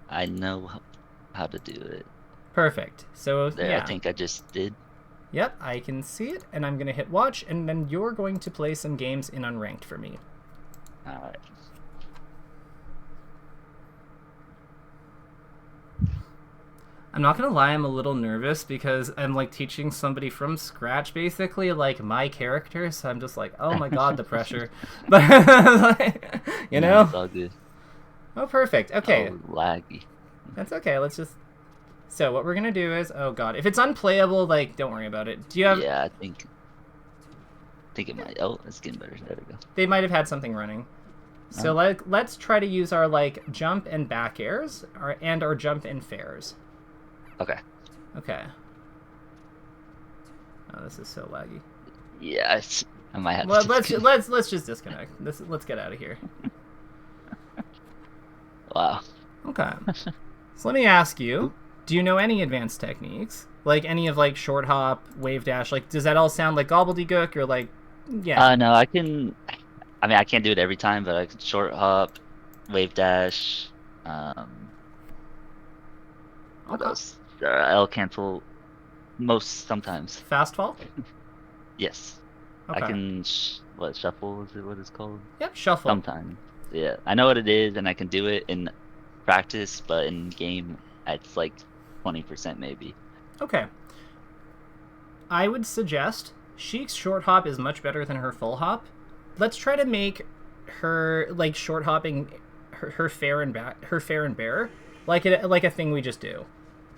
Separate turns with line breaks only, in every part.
I know how to do it.
Perfect. So,
There, I
yeah.
think I just did.
Yep, I can see it, and I'm going to hit watch, and then you're going to play some games in Unranked for me.
All right.
I'm not gonna lie, I'm a little nervous because I'm like teaching somebody from scratch, basically, like my character. So I'm just like, oh my god, the pressure. But like, you
No,
know,
it's all good.
oh perfect. Okay,
Oh, laggy.
that's okay. Let's just. So what we're gonna do is, oh god, if it's unplayable, like don't worry about it. Do you have?
Yeah, I think it might. Oh, it's getting better. There we go.
They might have had something running.
All
So
right.
let's try to use our like jump and back airs, and our jump and fairs.
Okay.
Okay. Oh, this is so laggy.
Yeah, I might have to
Well, let's
disconnect.
let's just disconnect. Let's get out of here.
Wow.
Okay. So let me ask you,
Oop.
do you know any advanced techniques? Like any of like short hop, wave dash, like does that all sound like gobbledygook or like yeah.
No, I can. I mean, I can't do it every time, but I can short hop, wave dash. Um, what
Okay.
else? L cancel most sometimes.
Fast fall?
Yes, I
Okay.
can. What shuffle is it? What it's called?
Yep, shuffle.
Sometimes. Yeah, I know what it is, and I can do it in practice, but in game, it's like 20% maybe.
Okay. I would suggest Sheik's short hop is much better than her full hop. Let's try to make her like short hopping her fair and bear like a thing we just do.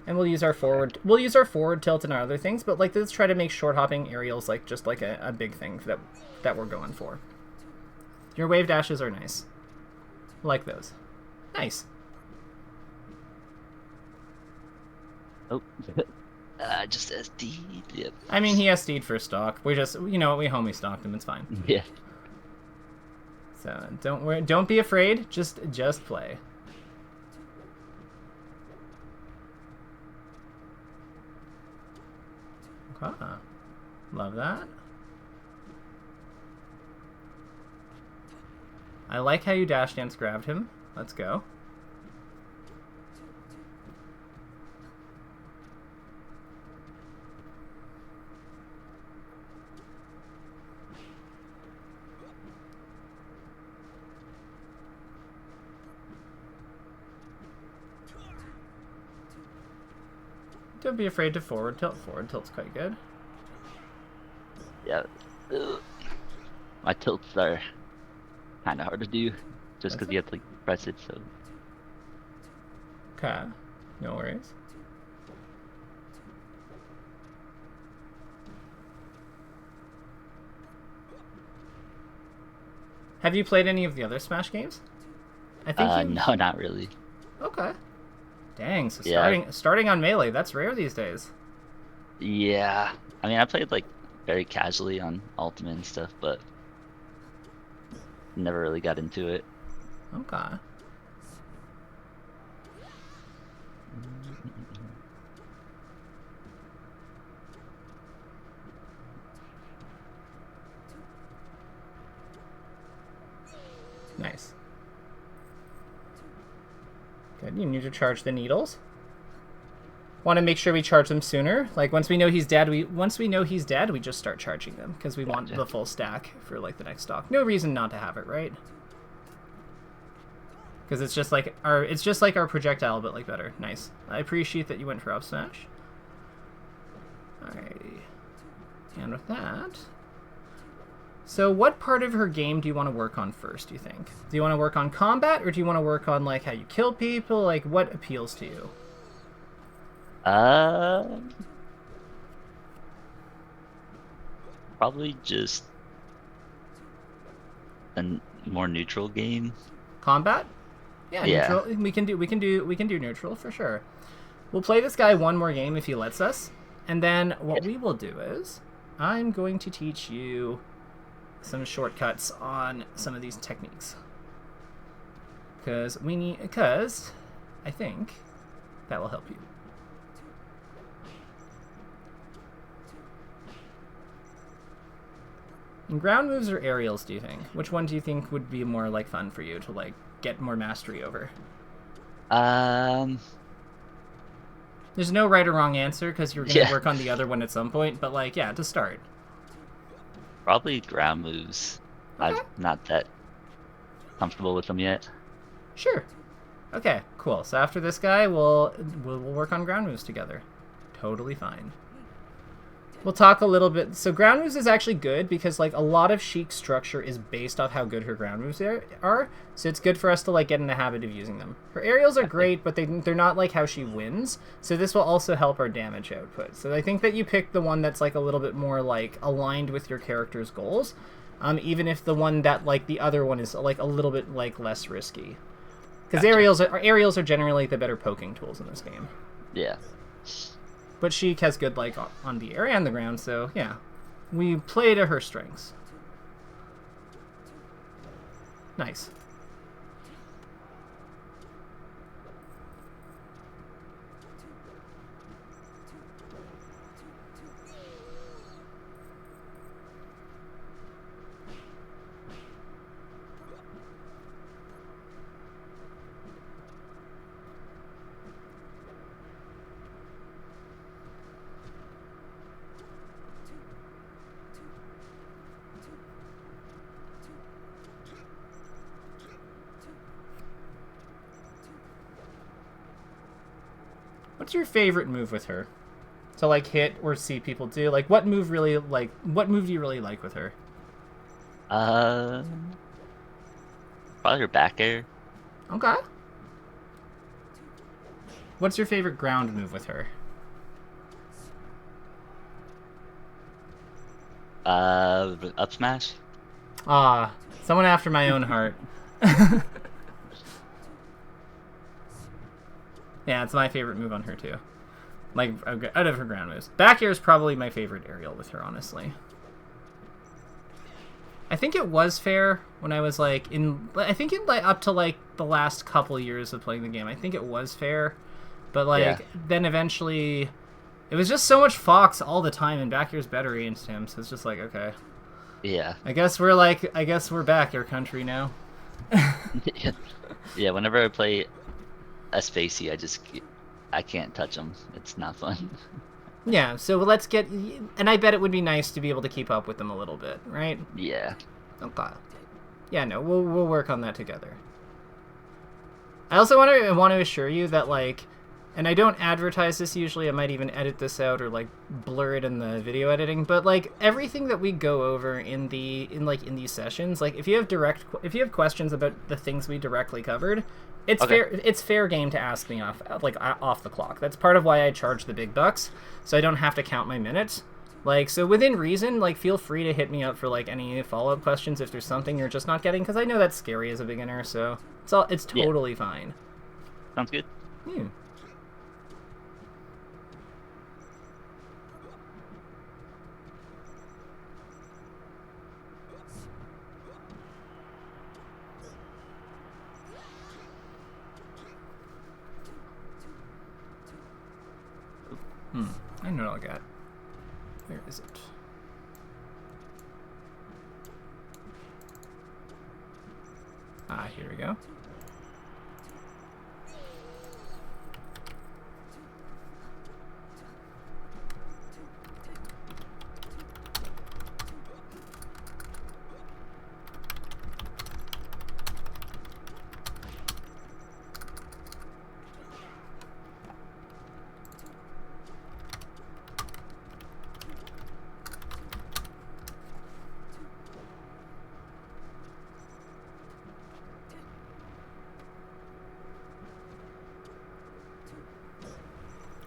And
Okay.
we'll use our forward tilt and our other things, but like let's try to make short hopping aerials like just like a big thing that we're going for. Your wave dashes are nice. Like those. Nice.
Oh, just SD. Yep.
I mean he has steed for stock. We just we homie stocked him, it's fine.
Yeah.
So don't be afraid, just play. Okay. Love that. I like how you dash dance grabbed him. Let's go. Don't be afraid to forward tilt. Forward tilt's quite good.
Yeah. Ugh. My tilts are kind of hard to do, just
That's
because
it.
you have to like press it. So
Okay. No worries. Have you played any of the other Smash games? I think you.
no, not really.
Okay. Dang. So
Yeah,
starting on Melee, that's rare these days.
yeah. I mean, I played like very casually on Ultimate and stuff, but never really got into it.
Okay. Nice. Good. You need to charge the needles. Want to make sure we charge them sooner. Like once we know he's dead, we just start charging them because we want
Gotcha.
the full stack for like the next stock. No reason not to have it, right? Because it's just like our projectile, but like better. Nice. I appreciate that you went for up smash. Alrighty. And with that, so what part of her game do you want to work on first? Do you think? Do you want to work on combat, or do you want to work on like how you kill people? Like what appeals to you?
Uh, Probably just a more neutral game.
Combat? Yeah,
Yeah.
neutral. We can do neutral for sure. We'll play this guy one more game if he lets us, and then what
Yeah.
we will do is I'm going to teach you some shortcuts on some of these techniques because I think that will help you. And ground moves or aerials, do you think? Which one do you think would be more like fun for you to like get more mastery over?
Um,
There's no right or wrong answer because you're gonna
yeah,
work on the other one at some point. But like, yeah, to start.
probably ground moves. I'm
Okay.
not that comfortable with them yet.
Sure. Okay. Cool. So after this guy, we'll work on ground moves together. Totally fine. We'll talk a little bit. So ground moves is actually good because like a lot of Sheik's structure is based off how good her ground moves are. So it's good for us to like get in the habit of using them. Her aerials are great, but they're not like how she wins. So this will also help our damage output. So I think that you pick the one that's like a little bit more like aligned with your character's goals, even if the one that like the other one is like a little bit like less risky. Because
Gotcha.
aerials are generally the better poking tools in this game.
Yeah.
But Sheik has good like on the air and the ground, so yeah. We play to her strengths. Nice. What's your favorite move with her? To like hit or see people do? Like what move do you really like with her?
Uh, Probably your back air.
Okay. What's your favorite ground move with her?
Up smash.
Ah, someone after my own heart. Yeah, it's my favorite move on her too. Like out of her ground moves, back air is probably my favorite aerial with her, honestly. I think it was fair when I was like in. I think in like up to like the last couple years of playing the game. I think it was fair, but
Yeah.
like then eventually, it was just so much Fox all the time, and back air's better against him. So it's just like okay,
Yeah.
I guess we're back air country now.
Yeah. Whenever I play a spacey, I can't touch them. It's not fun.
Yeah, so let's get, and I bet it would be nice to be able to keep up with them a little bit, right?
Yeah.
Okay. Yeah, no, we'll work on that together. I also want to assure you that like, and I don't advertise this usually. I might even edit this out or like blur it in the video editing. But like everything that we go over in these sessions, like if you have questions about the things we directly covered, it's
Okay.
fair game to ask me off the clock. That's part of why I charge the big bucks, so I don't have to count my minutes. Like, so within reason, like, feel free to hit me up for, like, any follow-up questions if there's something you're just not getting, because I know that's scary as a beginner, so it's
Yeah.
totally fine.
Sounds good.
Hmm. I know what I'll get. Where is it? Ah, here we go.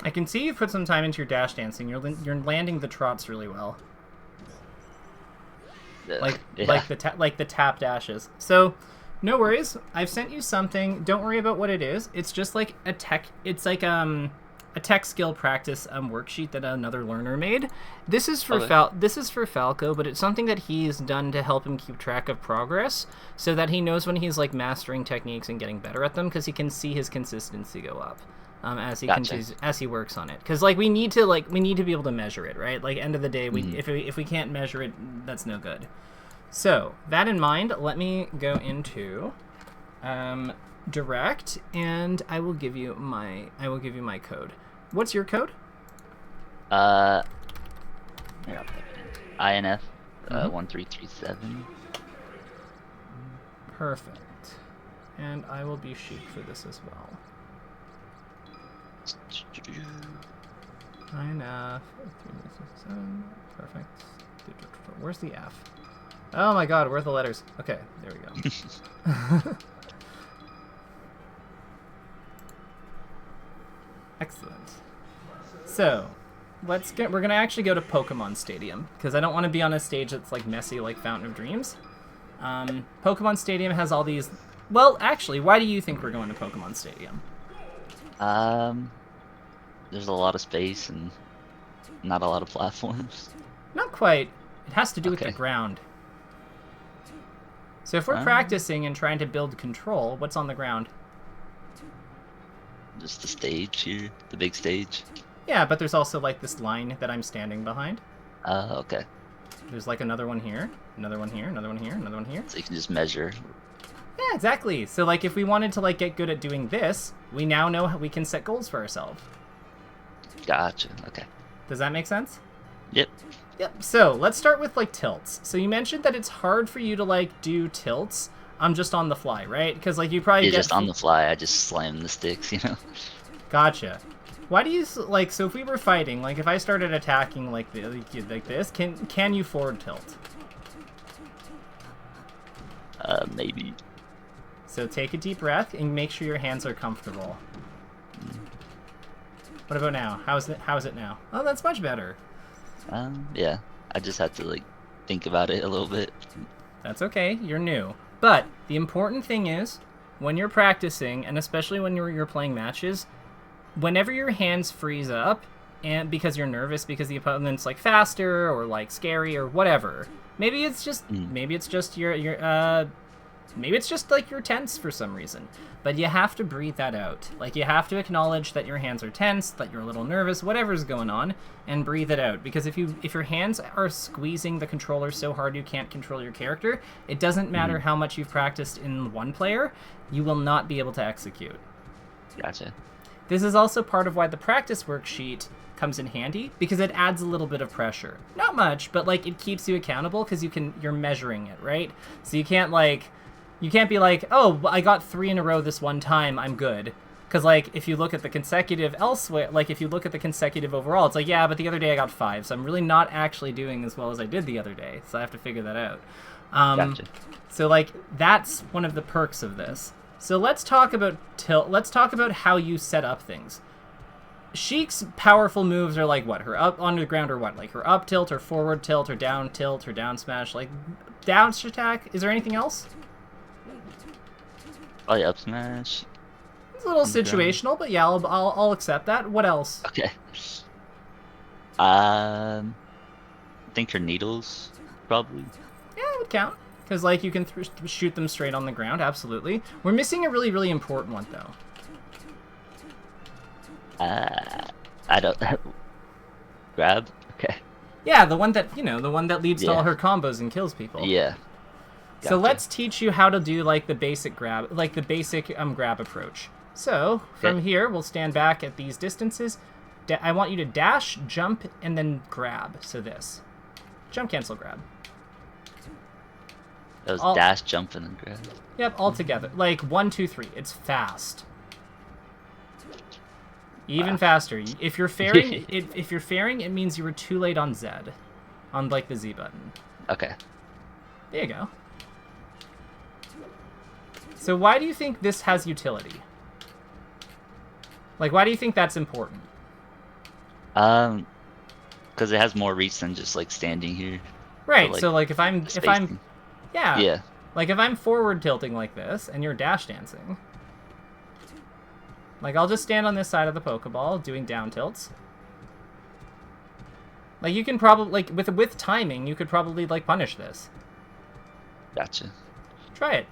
I can see you've put some time into your dash dancing. You're landing the trots really well. Like
Yeah.
like the tap dashes. So, no worries. I've sent you something. Don't worry about what it is. It's just like a tech. It's like a tech skill practice worksheet that another learner made. This is for
Okay.
This is for Falco, but it's something that he's done to help him keep track of progress, so that he knows when he's like mastering techniques and getting better at them, because he can see his consistency go up. As he
Gotcha.
as he works on it, because like we need to be able to measure it, right? Like end of the day,
Mhm.
if we can't measure it, that's no good. So that in mind, let me go into direct, and I will give you my code. What's your code?
Here, I'll type it in. INF 1337.
Perfect. And I will be Sheik for this as well. INF 1337. Perfect. Where's the F? Oh my god, where are the letters? Okay, there we go. Excellent. So, we're gonna actually go to Pokemon Stadium, because I don't want to be on a stage that's like messy like Fountain of Dreams. Pokemon Stadium has all these... Well, actually, why do you think we're going to Pokemon Stadium?
There's a lot of space and not a lot of platforms.
Not quite. It has to do with the ground. So if we're practicing and trying to build control, what's on the ground?
Just the stage here, the big stage.
Yeah, but there's also like this line that I'm standing behind.
Okay.
There's like another one here, another one here, another one here, another one here.
So you can just measure.
Yeah, exactly. So like if we wanted to like get good at doing this, we now know how we can set goals for ourselves.
Gotcha. Okay.
Does that make sense?
Yep.
Yep. So let's start with like tilts. So you mentioned that it's hard for you to like do tilts. I'm just on the fly, right? Because like you probably
just on the fly. I just slam the sticks, you know.
Gotcha. Why do you like? So if we were fighting, like if I started attacking like this, can you forward tilt?
Maybe.
So take a deep breath and make sure your hands are comfortable. What about now? How's it now? Oh, that's much better.
Yeah. I just had to like think about it a little bit.
That's okay. You're new. But the important thing is, when you're practicing, and especially when you're playing matches, whenever your hands freeze up, and because you're nervous because the opponent's like faster or like scary or whatever, maybe it's just maybe it's just like you're tense for some reason. But you have to breathe that out. Like you have to acknowledge that your hands are tense, that you're a little nervous, whatever's going on, and breathe it out. Because if your hands are squeezing the controller so hard you can't control your character, it doesn't matter how much you've practiced in one player, you will not be able to execute.
Gotcha.
This is also part of why the practice worksheet comes in handy, because it adds a little bit of pressure. Not much, but like it keeps you accountable because you're measuring it, right? So you can't be like, oh, I got 3 in a row this one time, I'm good. Because like if you look at the consecutive elsewhere, like if you look at the consecutive overall, it's like, yeah, but the other day I got 5, so I'm really not actually doing as well as I did the other day. So I have to figure that out.
Gotcha.
So like that's one of the perks of this. So let's talk about tilt. Let's talk about how you set up things. Sheik's powerful moves are like what? Her up onto the ground or what? Like her up tilt or forward tilt or down smash. Like down attack. Is there anything else?
Probably up smash.
It's a little situational, but yeah, I'll accept that. What else?
Okay. I think her needles, probably.
Yeah, it would count. Because, like, you can shoot them straight on the ground, absolutely. We're missing a really, really important one, though.
I don't... Grab? Okay.
Yeah, the one that, the one that leads to all her combos and kills people.
Yeah. Gotcha.
So let's teach you how to do, like, the basic grab, grab approach. So, from here, we'll stand back at these distances. I want you to dash, jump, and then grab. So this. Jump, cancel, grab.
That was dash, jump, and then grab.
Yep, all together. Like 1, 2, 3. It's fast. Even faster. If you're fairing, if you're fairing, it means you were too late on Z, on like the Z button.
Okay.
There you go. So why do you think this has utility? Like, why do you think that's important?
Because it has more reach than just like standing here.
Right. So like if I'm
yeah.
Like if I'm forward tilting like this and you're dash dancing, like I'll just stand on this side of the Pokeball doing down tilts. Like you can probably like with timing you could probably like punish this. Gotcha. Try it.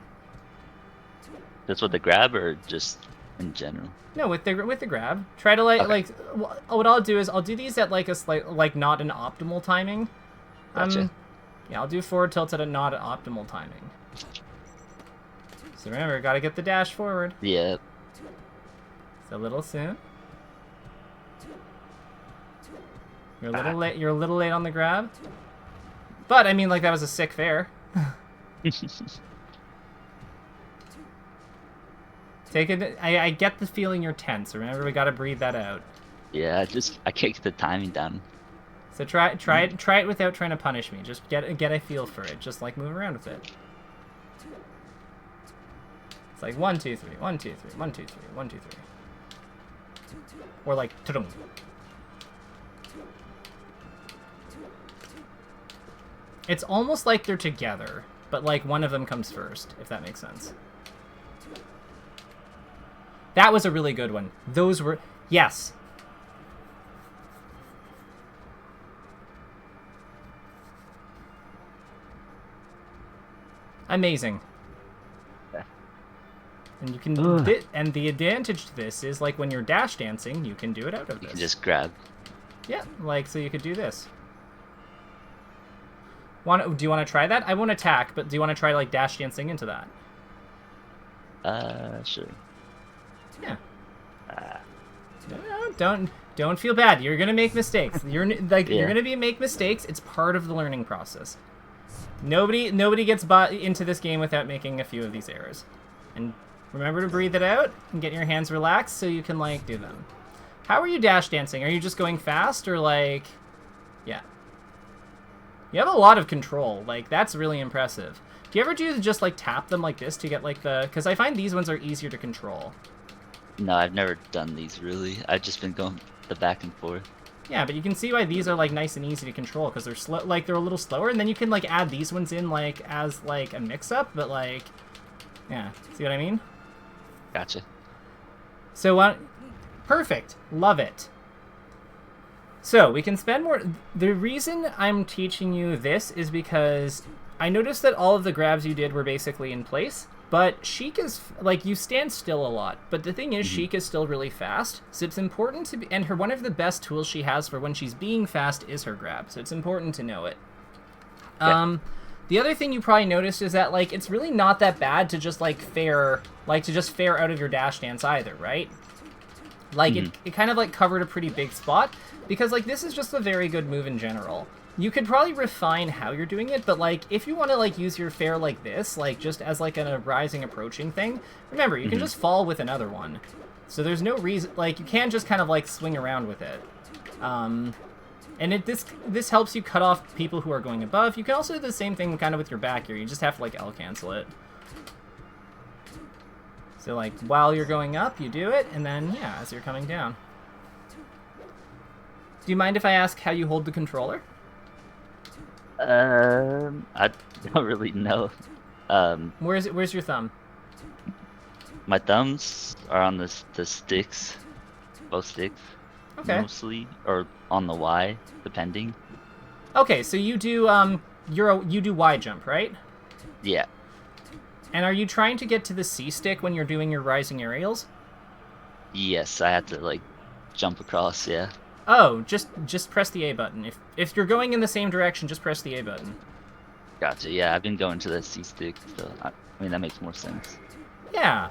Just with the grab or just in general?
No, with the grab. Try to like what I'll do is I'll do these at like a like not an optimal timing.
Gotcha.
Yeah, I'll do forward tilts at a not optimal timing. So remember, gotta get the dash forward.
Yeah.
It's a little soon. You're a little late. You're a little late on the grab. But I mean, like, that was a sick fair. Take it. I get the feeling you're tense. Remember, we gotta breathe that out.
Yeah, I can't get the timing down.
So try it without trying to punish me. Just get a feel for it. Just like move around with it. It's like 1, 2, 3, 1, 2, 3, 1, 2, 3, 1, 2, 3. Or like ta-dum. It's almost like they're together, but like one of them comes first, if that makes sense. That was a really good one. Those were... Yes. Amazing. And you can... And the advantage to this is, like, when you're dash dancing, you can do it out of this.
You can just grab.
Yeah, like, so you could do this. Do you want to try that? I won't attack, but do you want to try, like, dash dancing into that?
Sure.
Yeah. No, don't feel bad. You're gonna make mistakes. You're gonna make mistakes. It's part of the learning process. Nobody gets bought into this game without making a few of these errors. And remember to breathe it out and get your hands relaxed so you can, like, do them. How are you dash dancing? Are you just going fast or, like... Yeah. You have a lot of control. Like, that's really impressive. Do you ever just, like, tap them like this to get, like, the... Because I find these ones are easier to control.
No, I've never done these, really. I've just been going the back and forth.
Yeah, but you can see why these are, like, nice and easy to control, because they're slow, like, they're a little slower, and then you can, like, add these ones in, like, as, like, a mix-up, but, like... Yeah, see what I mean?
Gotcha.
So, perfect. Love it. So, we can spend more... The reason I'm teaching you this is because I noticed that all of the grabs you did were basically in place, but Sheik is... Like, you stand still a lot, but the thing is, Sheik is still really fast, so it's important to be... And one of the best tools she has for when she's being fast is her grab, so it's important to know it.
Yeah.
The other thing you probably noticed is that, like, it's really not that bad to just, like, fair out of your dash dance either, right? Like, it kind of, like, covered a pretty big spot, because, like, this is just a very good move in general. You could probably refine how you're doing it, but, like, if you want to, like, use your fair like this, like, just as, like, a rising approaching thing, remember, you can just fall with another one. So there's no reason, like, you can just kind of, like, swing around with it. And this helps you cut off people who are going above. You can also do the same thing kind of with your back here. You just have to, like, L-cancel it. So, like, while you're going up, you do it, and then, yeah, as you're coming down. Do you mind if I ask how you hold the controller?
I don't really know.
Where's your thumb?
My thumbs are on the sticks, both sticks.
Okay.
Mostly, or on the Y, depending.
Okay, so you do you do Y jump, right?
Yeah.
And are you trying to get to the C stick when you're doing your rising aerials?
Yes, I had to, like, jump across. Yeah.
Oh, just press the A button. If you're going in the same direction, just press the A button.
Gotcha. Yeah, I've been going to the C stick, so I mean that makes more sense.
Yeah.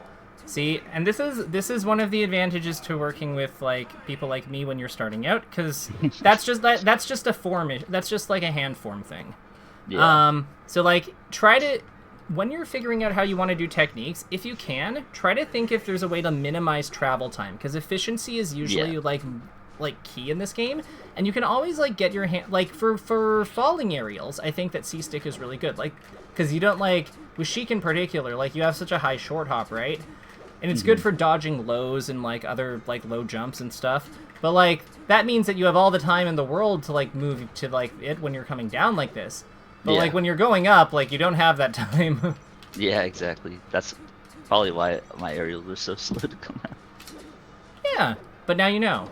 See, and this is one of the advantages to working with, like, people like me when you're starting out, because that's just a form. That's just like a hand form thing.
Yeah.
So, like, try to, when you're figuring out how you want to do techniques, if you can, try to think if there's a way to minimize travel time, because efficiency is usually like key in this game, and you can always, like, get your hand, like, for falling aerials. I think that C stick is really good, like, because you don't, like, with Sheik in particular, like, you have such a high short hop, right? And it's good for dodging lows and, like, other, like, low jumps and stuff. But, like, that means that you have all the time in the world to, like, move to, like, it when you're coming down like this. But, like, when you're going up, like, you don't have that time.
Yeah, exactly. That's probably why my aerials are so slow to come out.
Yeah, but now you know.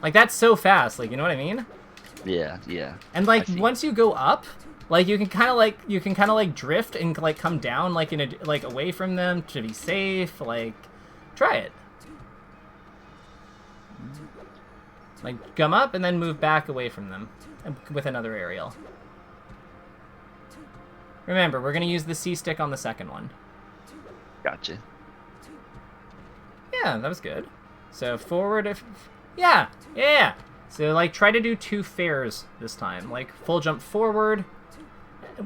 Like, that's so fast, like, you know what I mean?
Yeah, yeah.
And, like, once you go up, like, you can kind of like drift and, like, come down, like, in a, like, away from them to be safe. Like, try it. Like, come up and then move back away from them with another aerial. Remember, we're gonna use the C stick on the second one.
Gotcha.
Yeah, that was good. So forward, yeah. So like try to do 2 fairs this time, like full jump forward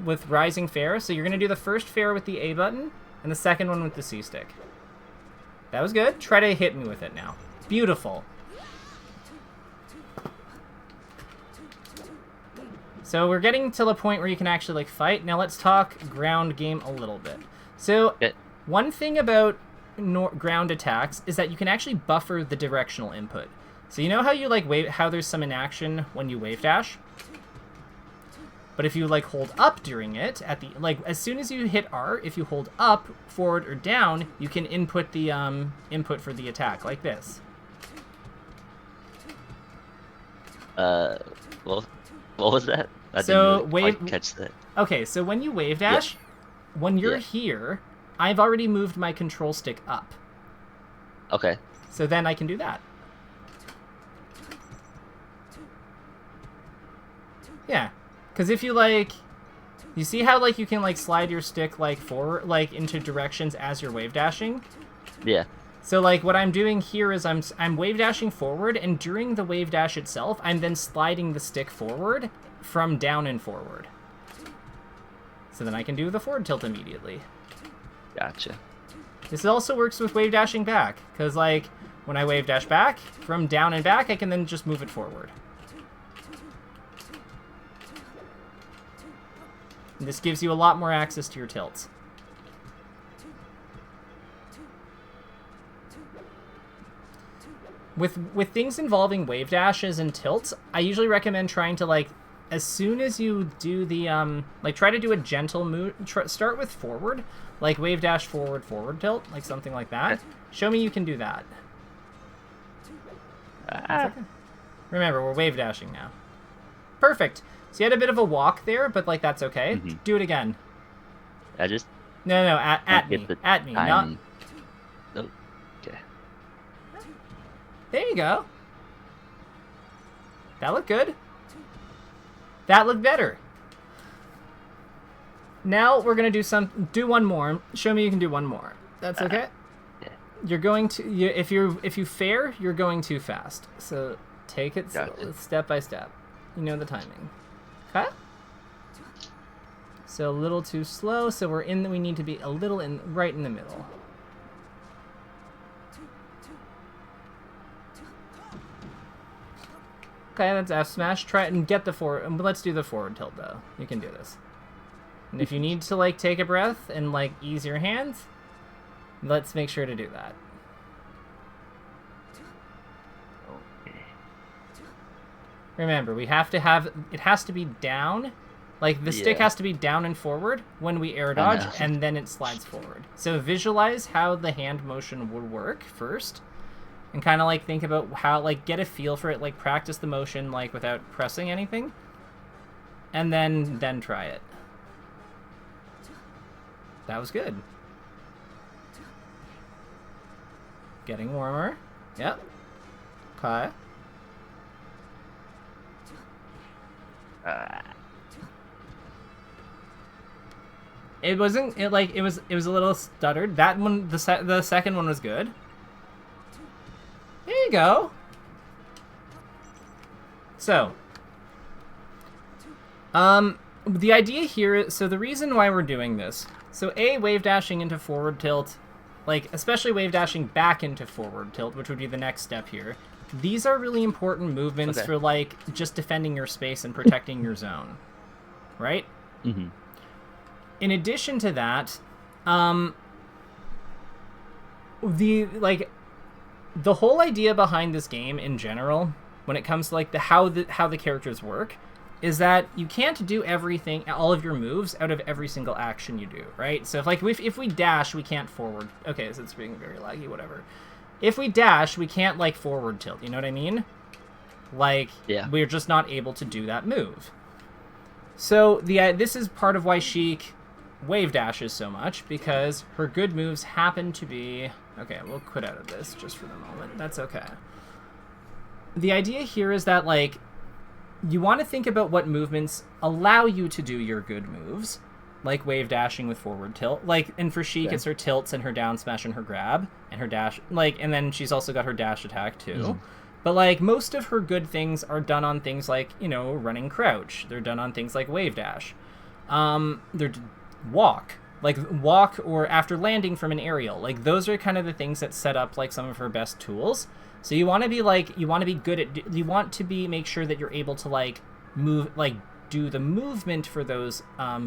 with rising fair. So you're gonna do the first fair with the A button and the second one with the C stick. That was good. Try to hit me with it now. Beautiful. So we're getting to the point where you can actually like fight. Now let's talk ground game a little bit. So
Okay.
one thing about ground attacks is that you can actually buffer the directional input. So you know how you like how there's some inaction when you wave dash? But if you like hold up during it at the as soon as you hit R, if you hold up, forward or down, you can input the input for the attack like this.
Well, what was that? I
So
didn't really quite catch that.
Okay, so when you wave dash, when you're here, I've already moved my control stick up.
Okay.
So then I can do that. Yeah. Because if you like, you see how like you can like slide your stick like forward, like into directions as you're wave dashing?
Yeah.
So like what I'm doing here is I'm wave dashing forward, and during the wave dash itself, I'm then sliding the stick forward from down and forward. So then I can do the forward tilt immediately.
Gotcha.
This also works with wave dashing back, because like when I wave dash back from down and back, I can then just move it forward. And this gives you a lot more access to your tilts. With things involving wave dashes and tilts, I usually recommend trying to like, as soon as you do the like try to do a gentle move. Start with forward, like wave dash forward, forward tilt, like something like that. Show me you can do that. Okay. Remember, we're wave dashing now. Perfect. So you had a bit of a walk there, but like that's okay. Do it again.
I just
no at me, not.
Oh, okay.
There you go. That looked good. That looked better. Now we're gonna do one more. Show me you can do one more. That's okay.
Yeah.
You're going to if you fair, you're going too fast. So take it step by step. You know the timing. Okay. So a little too slow. So we need to be a little right in the middle. Okay, that's F smash. Try it and get the forward. Let's do the forward tilt though. You can do this. And if you need to like take a breath and like ease your hands, let's make sure to do that.
Okay.
Remember, we have to have it has to be down. Like the stick has to be down and forward when we air dodge, and then it slides forward. So visualize how the hand motion would work first. And kind of like think about how, like, get a feel for it, like practice the motion, like without pressing anything, and then try it. That was good. Getting warmer. Yep. Okay. It wasn't. It like it was. It was a little stuttered. That one. The second one was good. There you go. So, the idea here, so the reason why we're doing this, so wave dashing into forward tilt, like, especially wave dashing back into forward tilt, which would be the next step here, these are really important movements for, like, just defending your space and protecting your zone, right?
Mm-hmm.
In addition to that, the whole idea behind this game in general, when it comes to like how the characters work, is that you can't do everything, all of your moves out of every single action you do, right? So if we dash, we can't forward. Okay, so it's being very laggy, whatever. If we dash, we can't like forward tilt, you know what I mean? Like, we're just not able to do that move. So this is part of why Sheik wave dashes so much, because her good moves happen to be... Okay, we'll quit out of this just for the moment. That's okay. The idea here is that, like, you want to think about what movements allow you to do your good moves, like wave dashing with forward tilt. Like, and for Sheik,
Okay.
it's her tilts and her down smash and her grab and her dash. Like, and then she's also got her dash attack too.
Mhm.
But like most of her good things are done on things like, you know, running crouch. They're done on things like wave dash. They're walk. Like walk or after landing from an aerial. Like those are kind of the things that set up like some of her best tools. So you want to be like, you want to be good at, you want to be, make sure that you're able to like move, like do the movement for those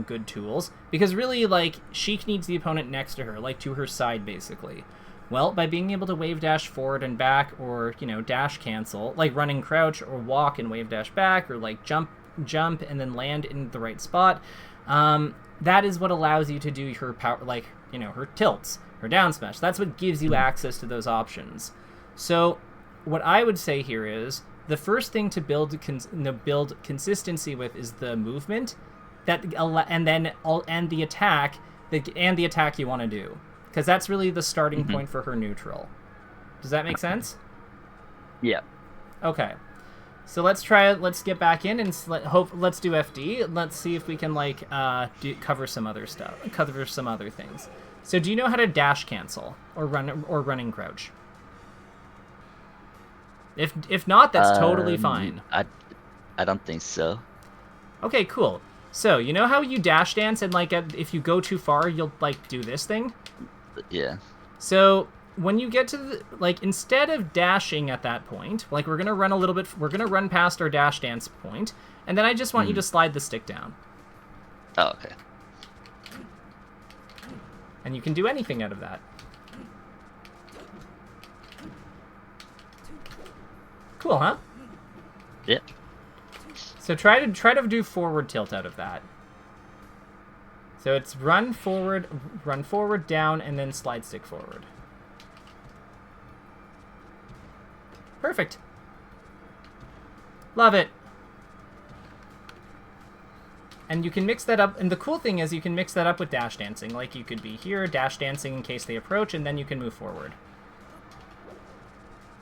good tools. Because really like Sheik needs the opponent next to her, like to her side basically. Well, by being able to wave dash forward and back, or, you know, dash cancel, like running crouch or walk and wave dash back, or like jump and then land in the right spot, that is what allows you to do her power, like, you know, her tilts, her down smash. That's what gives you access to those options. So what I would say here is the first thing to build consistency with is the movement, and the attack you want to do. Because that's really the starting point for her neutral. Does that make sense?
Yeah.
Okay. So let's try it. Let's get back in and let's do FD. Let's see if we can like cover some other stuff, cover some other things. So do you know how to dash cancel or running crouch? If not, that's totally fine.
I don't think so.
Okay, cool. So you know how you dash dance and like if you go too far, you'll like do this thing.
Yeah.
So when you get to the, like, instead of dashing at that point, like we're gonna run past our dash dance point, and then I just want you to slide the stick down.
Oh, okay.
And you can do anything out of that. Cool, huh?
Yep.
So try to do forward tilt out of that. So it's run forward, down, and then slide stick forward. Perfect. Love it. And you can mix that up, and the cool thing is you can mix that up with dash dancing. Like you could be here, dash dancing in case they approach, and then you can move forward.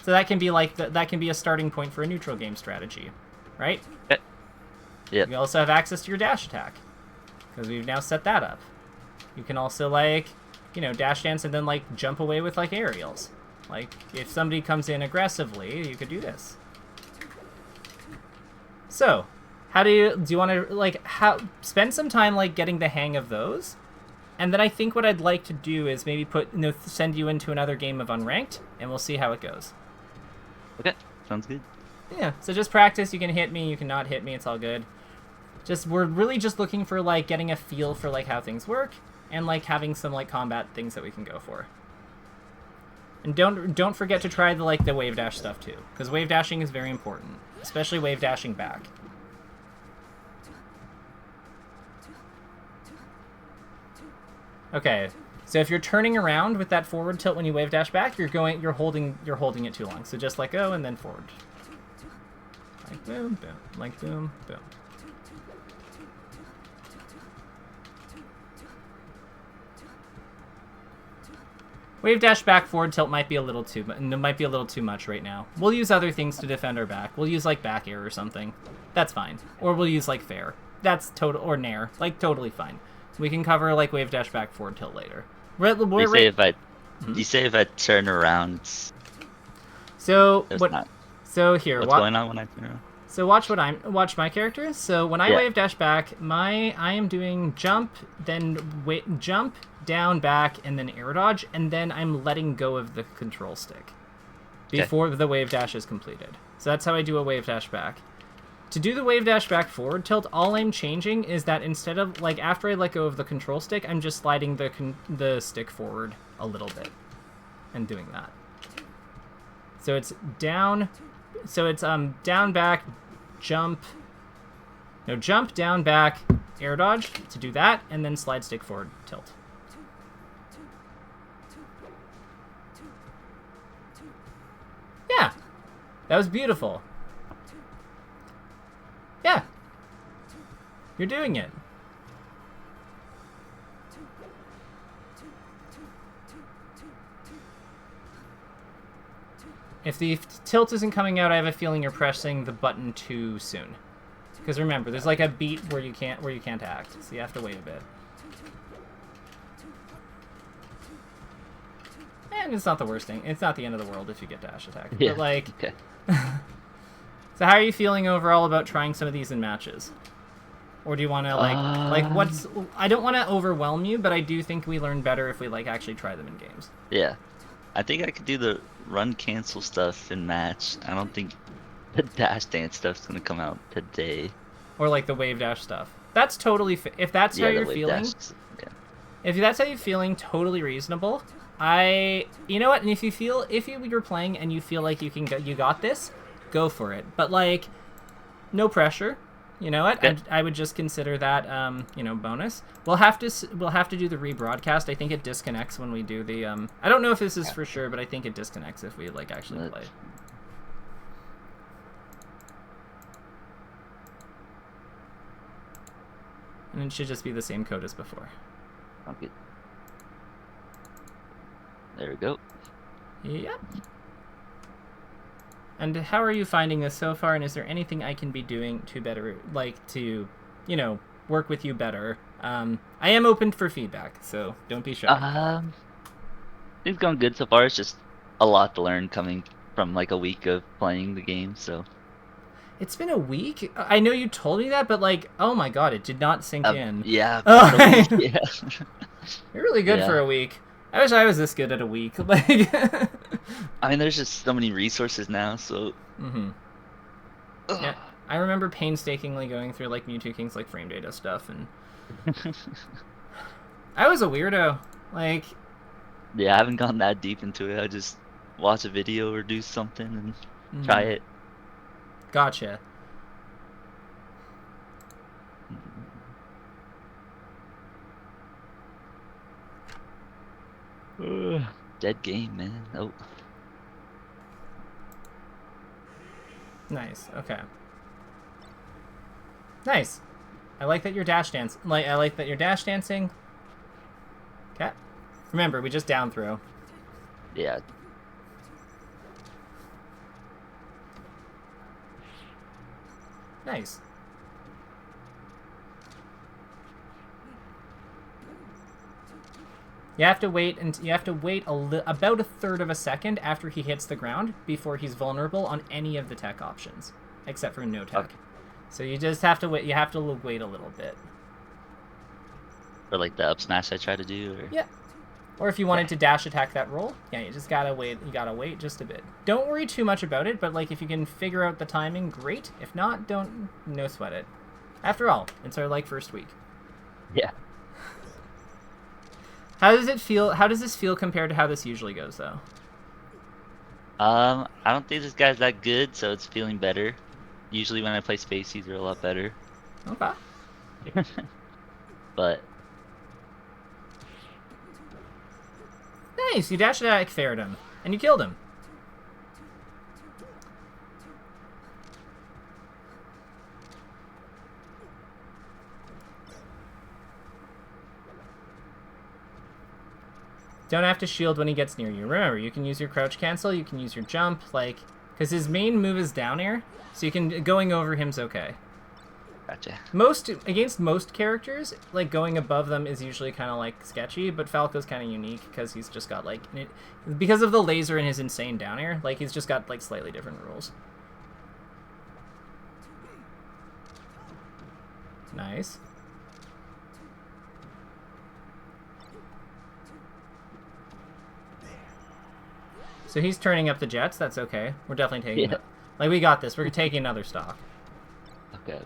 So that can be like that can be a starting point for a neutral game strategy, right?
Yeah.
You also have access to your dash attack, because we've now set that up. You can also, like, you know, dash dance and then, like, jump away with, like, aerials. Like, if somebody comes in aggressively, you could do this. So, do you want to, like, spend some time, like, getting the hang of those? And then I think what I'd like to do is maybe send you into another game of Unranked, and we'll see how it goes.
Okay. Sounds good.
Yeah, so just practice. You can hit me, you can not hit me, it's all good. We're really just looking for, like, getting a feel for, like, how things work, and, like, having some, like, combat things that we can go for. And don't forget to try the wave dash stuff, too, because wave dashing is very important, especially wave dashing back. Okay, so if you're turning around with that forward tilt when you wave dash back, you're holding it too long. So just let go and then forward. Like boom, boom, like boom, boom. Wave dash back forward tilt might be a little too much right now. We'll use other things to defend our back. We'll use like back air or something. That's fine. Or we'll use like fair. That's total or nair. Like totally fine. We can cover like wave dash back forward tilt later.
You say if I turn around.
So
There's
what?
Not.
So here.
What's going on when I turn around?
So watch my character. So when I wave dash back, I am doing jump, then jump, down, back, and then air dodge, and then I'm letting go of the control stick before the wave dash is completed. So that's how I do a wave dash back. To do the wave dash back forward tilt, all I'm changing is that instead of, like, after I let go of the control stick, I'm just sliding the stick forward a little bit and doing that. So it's down, down, back, jump, down, back, air dodge to do that, and then slide stick forward tilt. Yeah, that was beautiful. Yeah, you're doing it. If the tilt isn't coming out, I have a feeling you're pressing the button too soon. Because remember, there's like a beat where you can't act, so you have to wait a bit. And it's not the worst thing. It's not the end of the world if you get dash attack.
Yeah.
But, like...
Okay.
So how are you feeling overall about trying some of these in matches? Or do you want to, like, what's... I don't want to overwhelm you, but I do think we learn better if we, like, actually try them in games.
Yeah. I think I could do the run cancel stuff in match. I don't think the dash dance stuff's gonna come out today.
Or, like, the wave dash stuff. That's totally... If that's how you're feeling...
Yeah.
If that's how you're feeling, totally reasonable. You know what? And if you're playing and you feel like you got this, go for it. But, like, no pressure. You know what?
Okay.
I would just consider that, bonus. We'll have to do the rebroadcast. I think it disconnects when we do the. I don't know if this is for sure, but I think it disconnects if we like actually play. And it should just be the same code as before.
Okay. There we go.
Yep. And how are you finding this so far? And is there anything I can be doing to better, like, to, work with you better? I am open for feedback, so don't be shy.
It's going good so far. It's just a lot to learn coming from like a week of playing the game. So
it's been a week. I know you told me that, but like, oh my god, it did not sink in.
Yeah.
Oh.
Yeah.
You're really good for a week. I wish I was this good at a week. Like,
I mean, there's just so many resources now, so.
Yeah, I remember painstakingly going through like Mewtwo King's like frame data stuff, and I was a weirdo. Like,
yeah, I haven't gone that deep into it. I just watch a video or do something and try it.
Gotcha.
Dead game, man. Oh.
Nice. Okay. Nice. I like that you're dash dance. I like that you're dash dancing. Okay. Remember, we just down throw.
Yeah.
Nice. You have to wait, and you have to wait about a third of a second after he hits the ground before he's vulnerable on any of the tech options, except for no tech.
Okay.
So you just have to wait. You have to wait a little bit.
Or like the up smash I try to do. Or...
Yeah. Or if you wanted to dash attack that roll, yeah, you just gotta wait. You gotta wait just a bit. Don't worry too much about it, but like if you can figure out the timing, great. If not, no sweat it. After all, it's our like first week.
Yeah.
How does it feel? How does this feel compared to how this usually goes, though?
I don't think this guy's that good, so it's feeling better. Usually when I play Spaceys, they're a lot better.
Okay.
But
nice, you dashed attack fared him, and you killed him. Don't have to shield when he gets near you. Remember, you can use your crouch cancel, you can use your jump, like, because his main move is down air, so you can, going over him's okay.
gotcha.
Against most characters, like, going above them is usually kind of, like, sketchy, but Falco's kind of unique because he's just got, like, because of the laser and his insane down air, like, he's just got, like, slightly different rules. Nice. So he's turning up the jets. That's okay. We're definitely taking it. Like, we got this. We're taking another stock.
Okay.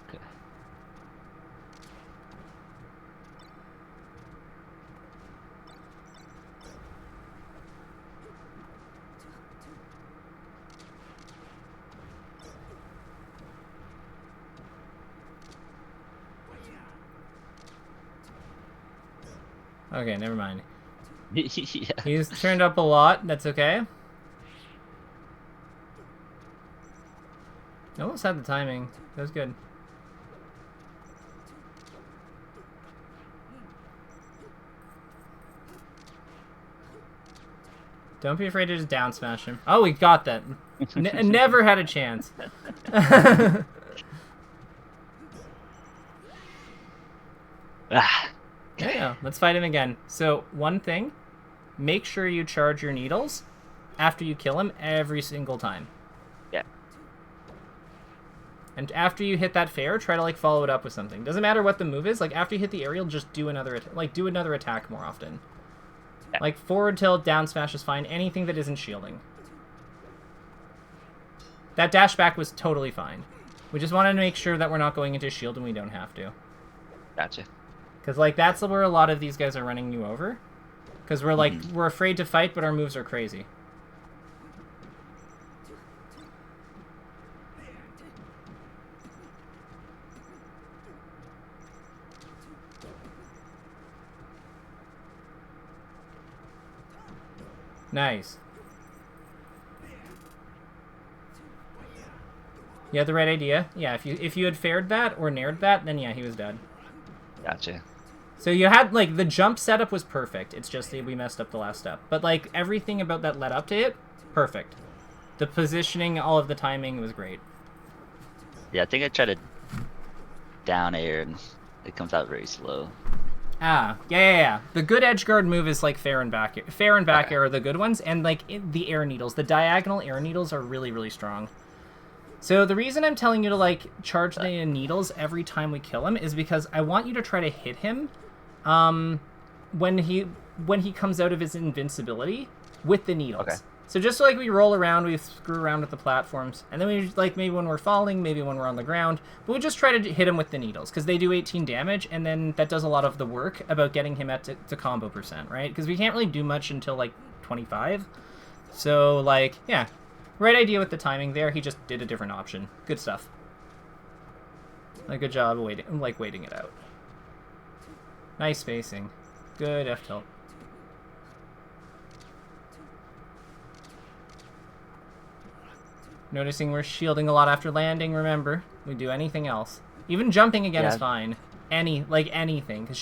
Okay, never mind.
Yeah.
He's turned up a lot. That's okay. Almost had the timing. That was good. Don't be afraid to just down smash him. Oh, we got that. Never had a chance.
Ah.
There you go. Let's fight him again. So, one thing. make sure you charge your needles after you kill him every single time.
Yeah.
And after you hit that fair, try to like follow it up with something. Doesn't matter what the move is. Like after you hit the aerial, just do another attack more often.
Yeah.
Like forward tilt, down smash is fine. Anything that isn't shielding. That dash back was totally fine. We just wanted to make sure that we're not going into shield and we don't have to.
Gotcha.
Because like that's where a lot of these guys are running you over. Because we're like we're afraid to fight, but our moves are crazy. Nice. You had the right idea. Yeah, if you had faired that or nared that, then yeah, he was dead.
Gotcha.
So you had, like, the jump setup was perfect. It's just that we messed up the last step. But, like, everything about that led up to it, perfect. The positioning, all of the timing was great.
Yeah, I think I tried to down air and it comes out very slow.
Ah, yeah. The good edge guard move is, like, fair and back. Fair and back air are the good ones. And, like, the air needles. The diagonal air needles are really, really strong. So the reason I'm telling you to, like, charge the needles every time we kill him is because I want you to try to hit him when he comes out of his invincibility with the needles.
Okay.
So just like we roll around, we screw around with the platforms, and then we, like, maybe when we're falling, maybe when we're on the ground, but we just try to hit him with the needles, because they do 18 damage, and then that does a lot of the work about getting him at to combo percent, right? Because we can't really do much until, like, 25. So, like, yeah. Right idea with the timing there. He just did a different option. Good stuff. A good job of waiting it out. Nice spacing. Good F tilt. Noticing we're shielding a lot after landing. Remember, we do anything else. Even jumping again is fine. Anything, because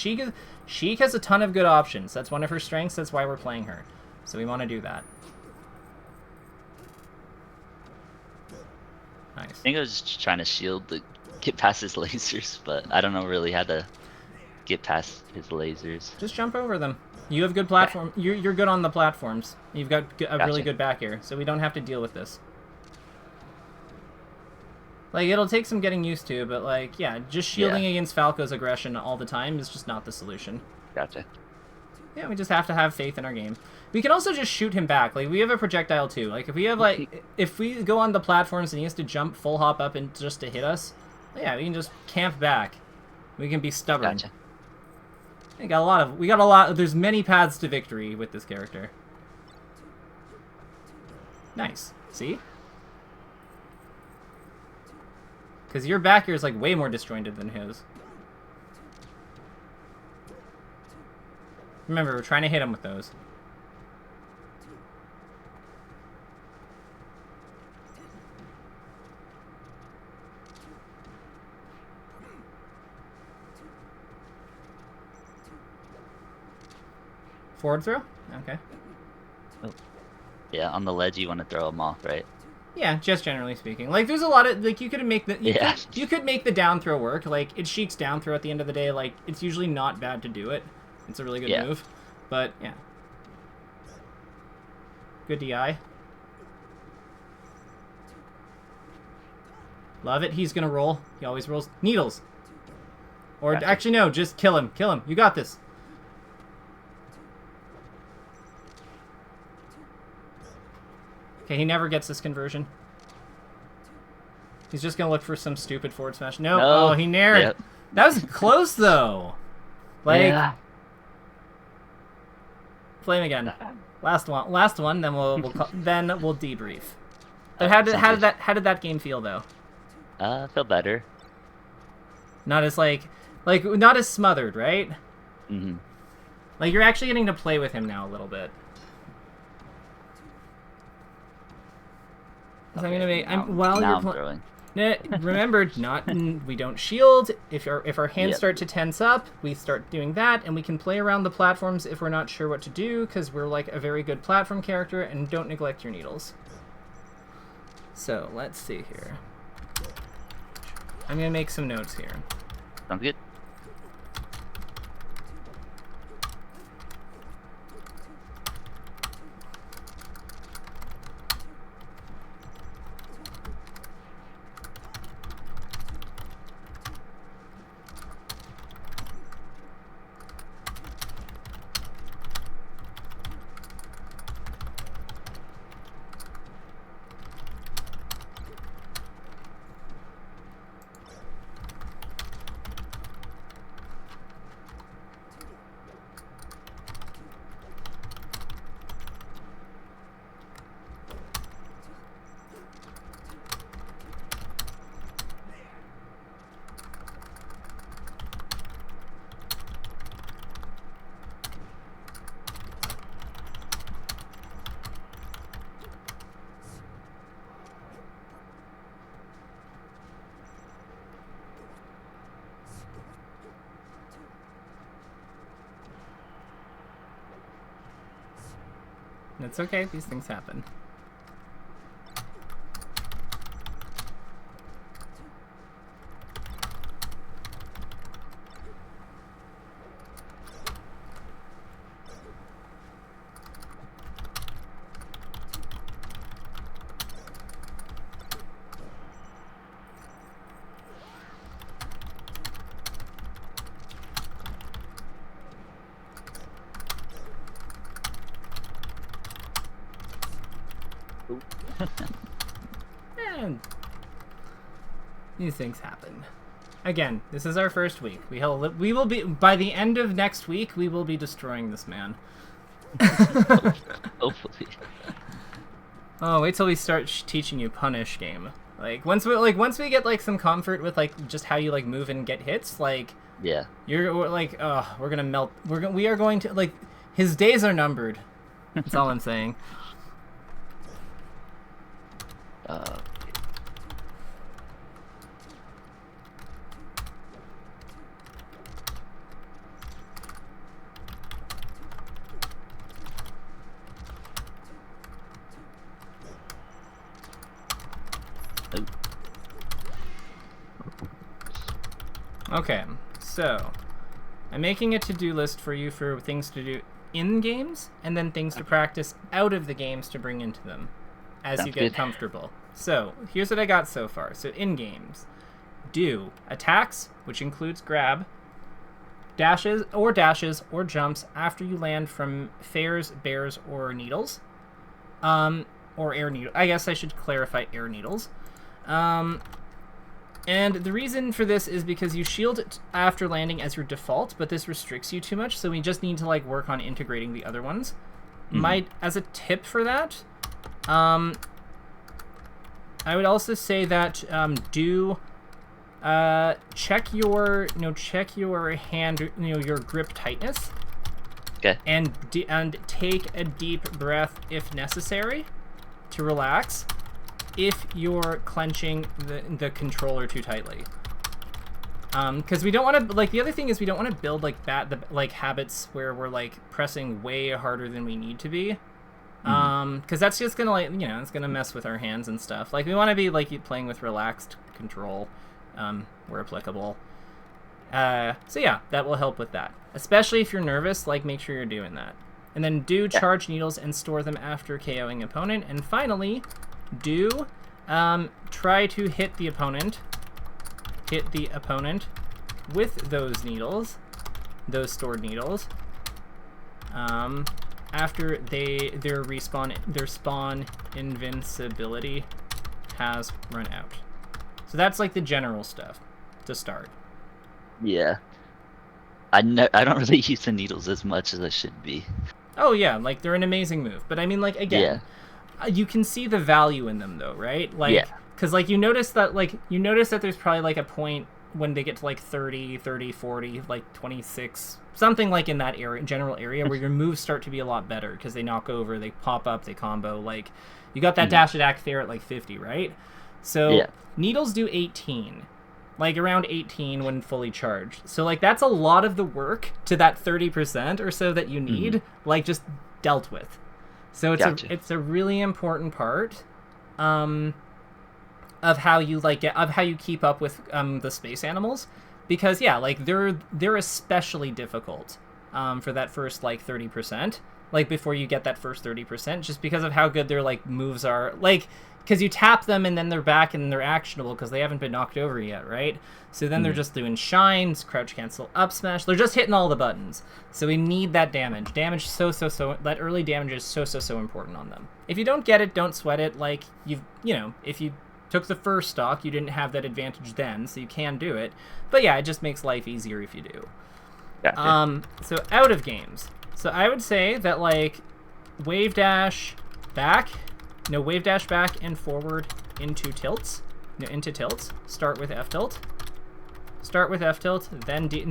Sheik has a ton of good options. That's one of her strengths. That's why we're playing her. So we want to do that. Nice.
I think I was just trying to shield the get past his lasers, but I don't know really how to get past his lasers.
Just jump over them. You have good platform. You're good on the platforms. You've got a really good back air, so we don't have to deal with this. Like, it'll take some getting used to, but, like, yeah, just shielding against Falco's aggression all the time is just not the solution.
Gotcha.
Yeah, we just have to have faith in our game. We can also just shoot him back. Like, we have a projectile, too. Like, if we have, like, if we go on the platforms and he has to jump full hop up and just to hit us, yeah, we can just camp back. We can be stubborn.
Gotcha.
We got a lot, there's many paths to victory with this character. Nice. See? Because your back air is, like, way more disjointed than his. Remember, we're trying to hit him with those. Forward throw? Okay.
Oh. Yeah, on the ledge you want to throw him off, right?
Yeah, just generally speaking. Like, there's a lot of, like, you could make the you could make the down throw work. Like, it's Sheik's down throw at the end of the day. Like, it's usually not bad to do it. It's a really good move. But, yeah. Good DI. Love it. He's gonna roll. He always rolls. Needles. Or, actually, no, just kill him. Kill him. You got this. Okay, he never gets this conversion. He's just gonna look for some stupid forward smash. No. Oh, he nared. Yep. That was close, though. Like, flame again. Last one. Then we'll debrief. But how did that game feel, though?
I feel better.
Not as not as smothered, right?
Mm-hmm.
Like, you're actually getting to play with him now a little bit. So I'm gonna make. While you're throwing. Remember, we don't shield. If our hands start to tense up, we start doing that, and we can play around the platforms if we're not sure what to do, because we're like a very good platform character, and don't neglect your needles. So let's see here. I'm gonna make some notes here.
Sounds good.
It's okay. These things happen. And these things happen. Again, this is our first week. We will be, by the end of next week, we will be destroying this man.
Hopefully.
Oh, wait till we start teaching you punish game. Like once we get like some comfort with like just how you like move and get hits, like
Yeah.
we're like, we're gonna melt. We are going to like, his days are numbered. That's all I'm saying. Okay, so I'm making a to-do list for you for things to do in games, and then things to practice out of the games to bring into them as
Sounds
you get
good.
comfortable. So here's what I got so far. So in games, do attacks, which includes grab, dashes or jumps after you land from fairs, bears, or needles, or air needle. I guess I should clarify air needles. And the reason for this is because you shield it after landing as your default, but this restricts you too much, so we just need to like work on integrating the other ones. As a tip for that, I would also say that check your hand, your grip tightness.
Okay.
And take a deep breath if necessary to relax if you're clenching the controller too tightly. Because we don't want to, like, the other thing is we don't want to build like habits where we're like pressing way harder than we need to be. Because that's just gonna like, it's gonna mess with our hands and stuff. Like we want to be like playing with relaxed control, where applicable. So yeah, that will help with that. Especially if you're nervous, like make sure you're doing that. And then charge needles and store them after KOing opponent. And finally, try to hit the opponent with those needles, those stored needles, after their spawn invincibility has run out. So that's like the general stuff to start.
Yeah. I don't really use the needles as much as I should be.
Oh yeah, like they're an amazing move. But I mean, like, again, you can see the value in them though, right? Like, because like you notice that there's probably like a point when they get to like 30, 40, like 26, something like in that area, general area, where your moves start to be a lot better because they knock over, they pop up, they combo. Like you got that dash attack there at like 50, right? So needles do 18. Like around 18 when fully charged. So like that's a lot of the work to that 30% or so that you need, like just dealt with. So it's a really important part of how you keep up with the space animals, because like they're especially difficult for that first like 30%, like before you get that first 30%, just because of how good their like moves are, like because you tap them and then they're back and they're actionable because they haven't been knocked over yet, right? So then they're just doing shines, crouch cancel, up smash. They're just hitting all the buttons. So we need that damage. That early damage is so important on them. If you don't get it, don't sweat it. Like if you took the first stock, you didn't have that advantage then, so you can do it. But yeah, it just makes life easier if you do.
Gotcha.
So out of games. So I would say that like wave dash back and forward into tilts. Into tilts. Start with F tilt. Then D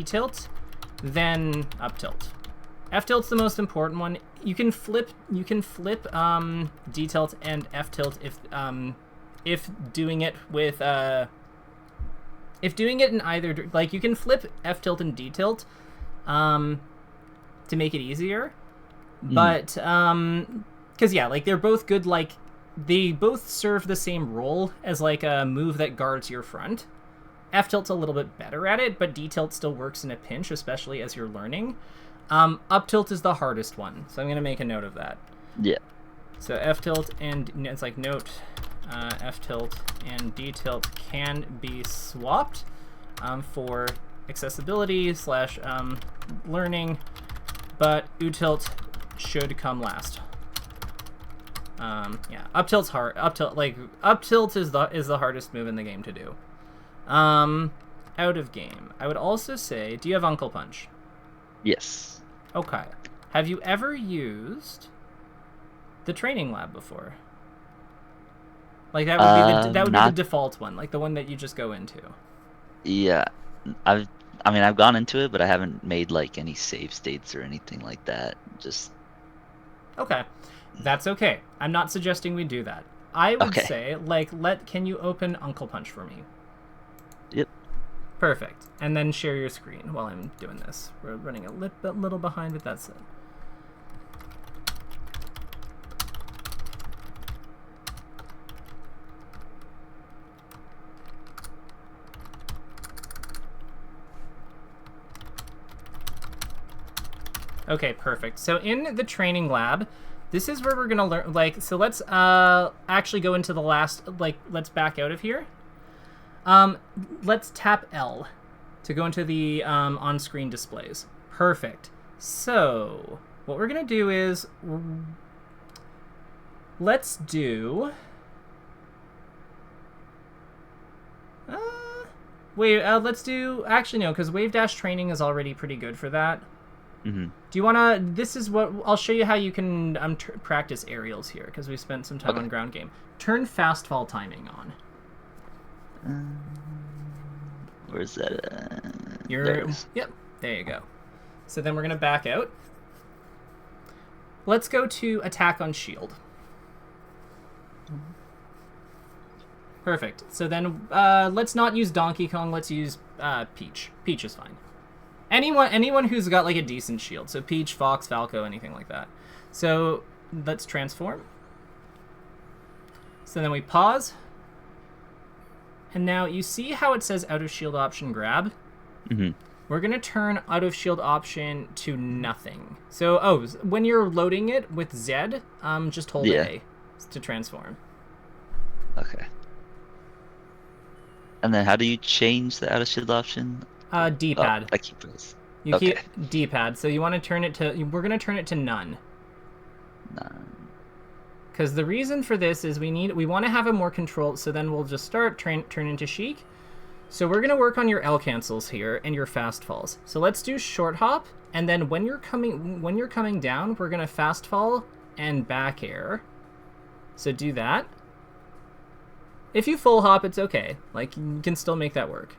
tilt, then up tilt. F tilt's the most important one. You can flip D tilt and F tilt if doing it in either, like you can flip F tilt and D tilt to make it easier.
Mhm.
But because yeah, like they're both good. Like they both serve the same role as like a move that guards your front. F tilt's a little bit better at it, but D tilt still works in a pinch, especially as you're learning. Up tilt is the hardest one, so I'm gonna make a note of that.
Yeah.
So F tilt and it's like note F tilt and D tilt can be swapped for accessibility slash learning, but U tilt should come last. Yeah, up tilt's hard. Up tilt is the hardest move in the game to do. Out of game, I would also say, do you have Uncle Punch?
Yes.
Okay. Have you ever used the training lab before? Like that would be the
Not
default one, like the one that you just go into.
yeah. I've gone into it, but I haven't made like any save states or anything like that. Just
Okay. That's okay. I'm not suggesting we do that. I would
okay.
say, like, can you open Uncle Punch for me?
Yep.
Perfect. And then share your screen while I'm doing this. We're running a little behind, but that's it. Okay, perfect. So in the training lab, this is where we're gonna learn, like, so let's actually go into the last, like, let's back out of here. Let's tap L to go into the on-screen displays. Perfect. So what we're gonna do is, let's do, let's do, actually no, because wave dash training is already pretty good for that.
Mm-hmm.
Do you want to... This is what... I'll show you how you can practice aerials here, because we spent some time on ground game. Turn fast fall timing on.
Where's that?
There it is. Yep, there you go. So then we're going to back out. Let's go to attack on shield. Perfect. So then let's not use Donkey Kong, let's use Peach. Peach is fine. Anyone who's got like a decent shield. So Peach, Fox, Falco, anything like that. So let's transform. So then we pause. And now you see how it says out of shield option grab?
Mm-hmm.
We're going to turn out of shield option to nothing. So, when you're loading it with Z, just hold A to transform.
Okay. And then how do you change the out of shield option?
D-pad.
I keep this.
You keep D-pad. So you want to turn it to... We're going to turn it to none.
None.
Because the reason for this is we want to have a more controlled... So then we'll just turn into Sheik. So we're going to work on your L cancels here and your fast falls. So let's do short hop. And then when you're coming down, we're going to fast fall and back air. So do that. If you full hop, it's okay. Like, you can still make that work.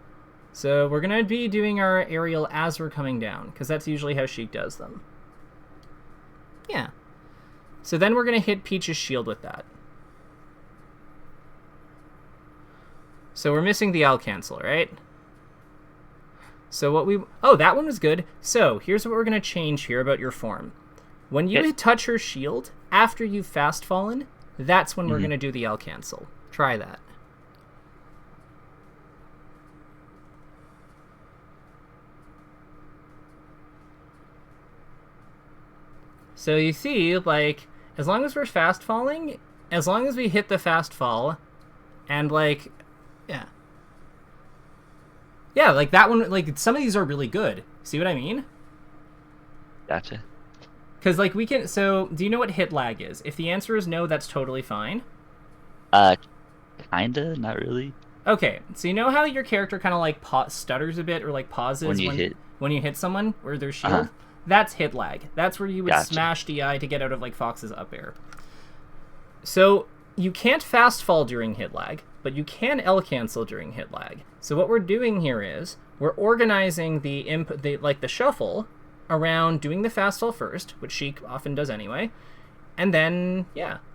So we're going to be doing our aerial as we're coming down, because that's usually how Sheik does them. Yeah. So then we're going to hit Peach's shield with that. So we're missing the L cancel, right? So what we... Oh, that one was good. So here's what we're going to change here about your form. When you touch her shield, after you've fast fallen, that's when we're going to do the L cancel. Try that. So you see, like, as long as we're fast falling, as long as we hit the fast fall, and, like, yeah. Yeah, like, that one, like, some of these are really good. See what I mean?
Gotcha.
Because, like, we can, so, do you know what hit lag is? If the answer is no, that's totally fine.
Kinda, not really.
Okay, so you know how your character kind of, like, stutters a bit, or, like, pauses when you hit someone, or their shield? That's hit lag. That's where you would smash DI to get out of, like, Fox's up air. So you can't fast fall during hit lag, but you can L cancel during hit lag. So what we're doing here is we're organizing the shuffle around doing the fast fall first, which Sheik often does anyway, and then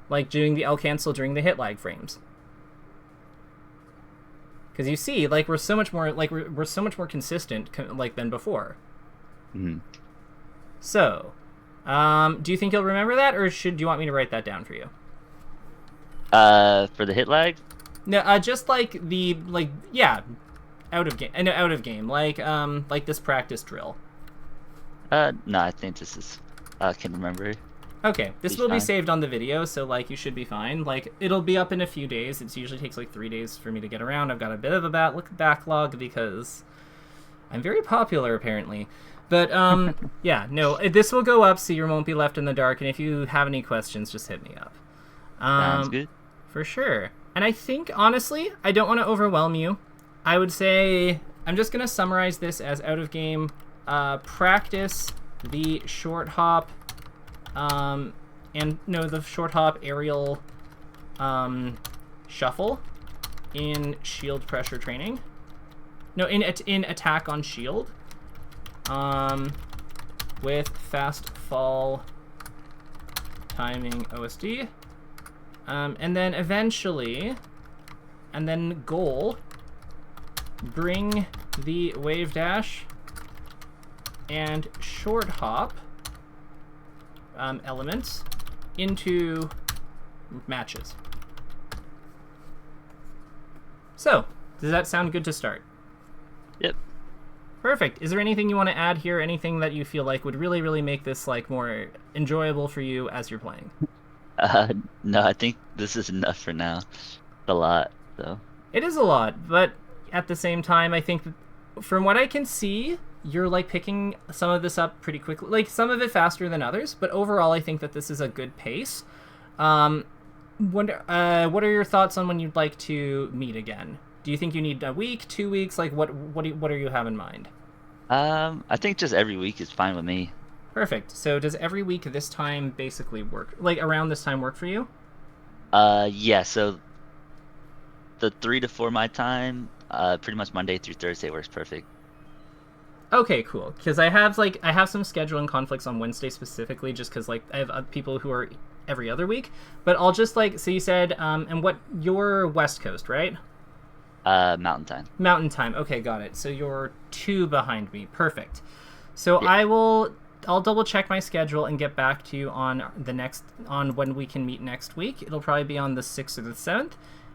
like doing the L cancel during the hit lag frames. Because you see, like, we're so much more consistent like than before.
Mm-hmm.
So, Do you think you'll remember that, or do you want me to write that down for you?
For the hit lag?
No, just like yeah, out of game. No, out of game. Like this practice drill.
No, I think this is, can remember.
Okay, this
Be
will be
fine.
saved on the video, so like you should be fine. Like it'll be up in a few days. It usually takes like 3 days for me to get around. I've got a bit of a backlog because I'm very popular apparently. But yeah, no, this will go up so you won't be left in the dark. And if you have any questions, just hit me up.
Sounds good.
For sure. And I think honestly, I don't want to overwhelm you. I would say I'm just gonna summarize this as out of game. Practice the short hop. And no, the short hop aerial shuffle in shield pressure training. No, in attack on shield. With fast fall timing OSD. And then eventually, and then goal, bring the wave dash and short hop elements into matches. So, does that sound good to start?
Yep.
Perfect. Is there anything you want to add here? Anything that you feel like would really, really make this like more enjoyable for you as you're playing?
No, I think this is enough for now. It's a lot, so.
It is a lot, but at the same time, I think from what I can see, you're like picking some of this up pretty quickly, like some of it faster than others, but overall I think that this is a good pace. What are your thoughts on when you'd like to meet again? Do you think you need a week, 2 weeks? Like what are you have in mind?
I think just every week is fine with me.
Perfect. So does every week this time basically work, like around this time work for you?
Yeah, so the 3 to 4 my time, pretty much Monday through Thursday works perfect.
Okay, cool. Because I have some scheduling conflicts on Wednesday specifically, just because like I have people who are every other week. But I'll just like, so you said, and what, you're West Coast, right?
Mountain time.
Mountain time. Okay, got it. So you're 2 behind me. Perfect. So
Yeah.
I'll double check my schedule and get back to you on when we can meet next week. It'll probably be on the 6th or the 7th.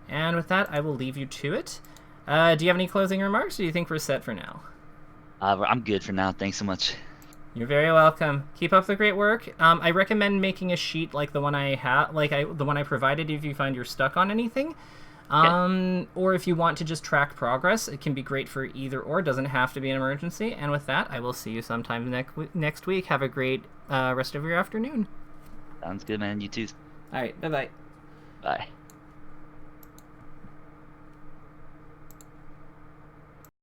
And with that, I will leave you to it. Do you have any closing remarks, or do you think we're set for now?
I'm good for now. Thanks so much.
You're very welcome. Keep up the great work. I recommend making a sheet like the one I have, the one I provided if you find you're stuck on anything. Or if you want to just track progress, it can be great for either or. It doesn't have to be an emergency. And with that, I will see you sometime next week. Have a great rest of your afternoon.
Sounds good, man. You too.
All right. Bye-bye.
Bye.